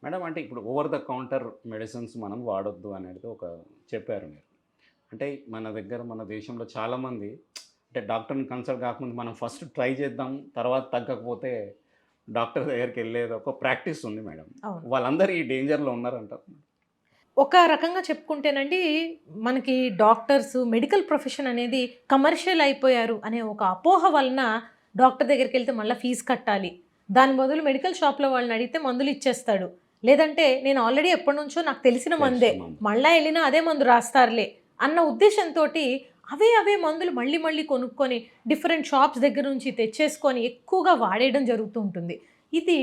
Madam అంటే ఇప్పుడు over the counter medicines మనం వాడొద్దు అనేది ఒక చెప్పారు మీరు. అంటే మన దగ్గర మన దేశంలో చాలామంది అంటే డాక్టర్‌ని కన్సల్ట్ కాకముందు మనం ఫస్ట్ ట్రై చేద్దాం. తర్వాత తగ్గకపోతే డాక్టర్ దగ్గరికెళ్ళేది ఒక ప్రాక్టీస్ ఉంది మేడం. అవును. వాళ్ళందరూ ఈ డేంజర్‌లో ఉన్నారంటారు. ఒక రకంగా చెప్పుకుంటేనండి, మనకి డాక్టర్స్, మెడికల్ ప్రొఫెషన్ అనేది కమర్షియల్ అయిపోయారు అనే ఒక అపోహ వలన డాక్టర్ దగ్గరికెళ్తే మళ్ళా ఫీజు కట్టాలి. దాని బదులు మెడికల్ షాప్‌లో వాళ్ళని అడిగితే మందులు ఇచ్చేస్తాడు. లేదంటే నేను ఆల్రెడీ ఎప్పటినుంచో నాకు తెలిసిన మందే, తెలిసిన మందు. మళ్ళా ఎళ్ళినా అదే మందు రాస్తారులే అన్న ఉద్దేశంతోటి అవే మందులు మళ్ళీ మళ్ళీ కొనుక్కొని డిఫరెంట్ షాప్స్ దగ్గర నుంచి తెచ్చేసుకొని ఎక్కువగా వాడేయడం జరుగుతూ ఉంటుంది. ఇది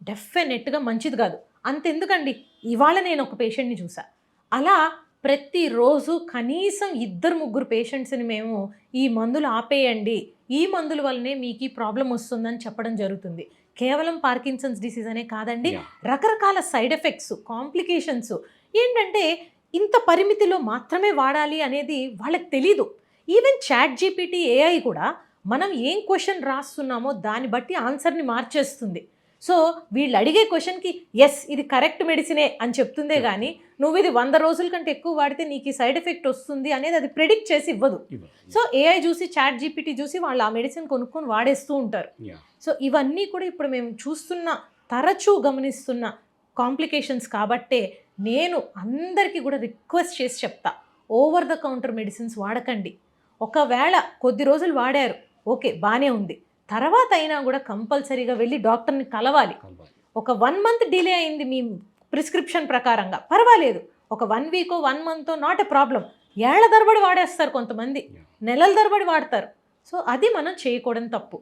డెఫినెట్‌గా మంచిది కాదు. అంతెందుకండి, ఇవాళ నేను ఒక పేషెంట్‌ని చూసా. అలా ప్రతిరోజు కనీసం 2, 3 పేషెంట్స్‌ని మేము ఈ మందులు ఆపేయండి, ఈ మందుల వల్లనే మీకు ఈ ప్రాబ్లమ్ వస్తుందని చెప్పడం జరుగుతుంది. కేవలం పార్కిన్సన్స్ డిసీజ్ అనే కాదండి, యాహ్! రకరకాల సైడ్ ఎఫెక్ట్స్, కాంప్లికేషన్స్ ఏంటంటే ఇంత పరిమితిలో మాత్రమే వాడాలి అనేది వాళ్ళకి తెలీదు. ఈవెన్ చాట్ జీపీటీ, ఏఐ కూడా మనం ఏం క్వెషన్ రాస్తున్నామో దాన్ని బట్టి ఆన్సర్‌ని మార్చేస్తుంది. సో, వీళ్ళు అడిగే క్వెషన్‌కి యెస్ ఇది కరెక్ట్ మెడిసినే అని చెప్తుందే గానీ, నువ్వు ఇది 100 రోజుల కంటే ఎక్కువ వాడితే నీకు ఈ సైడ్ ఎఫెక్ట్ వస్తుంది అనేది అది ప్రిడిక్ట్ చేసి ఇవ్వదు. సో, ఏఐ చూసి, చాట్ జీపీటీ చూసి వాళ్ళు ఆ మెడిసిన్ కొనుక్కొని వాడేస్తూ ఉంటారు. యాహ్! సో, ఇవన్నీ కూడా ఇప్పుడు మేము చూస్తున్న, తరచూ గమనిస్తున్న కాంప్లికేషన్స్ కాబట్టే నేను అందరికీ కూడా రిక్వెస్ట్ చేసి చెప్తా. ఓవర్ ద కౌంటర్ మెడిసిన్స్ వాడకండి. ఒకవేళ కొద్ది రోజులు వాడారు, ఓకే బానే ఉంది. తర్వాత అయినా కూడా కంపల్సరీగా వెళ్ళి డాక్టర్‌ని కలవాలి. కలవాలి. ఒక 1 మంత్ డిలే అయింది మీ ప్రిస్క్రిప్షన్ ప్రకారంగా, పర్వాలేదు. ఒక 1 వీకో, 1 మంతో నాట్ ఎ ప్రాబ్లమ్. ఏళ్ల తరబడి వాడేస్తారు కొంతమంది. యాహ్! నెలల తరబడి వాడతారు. సో, అది మనం చేయకూడని తప్పు.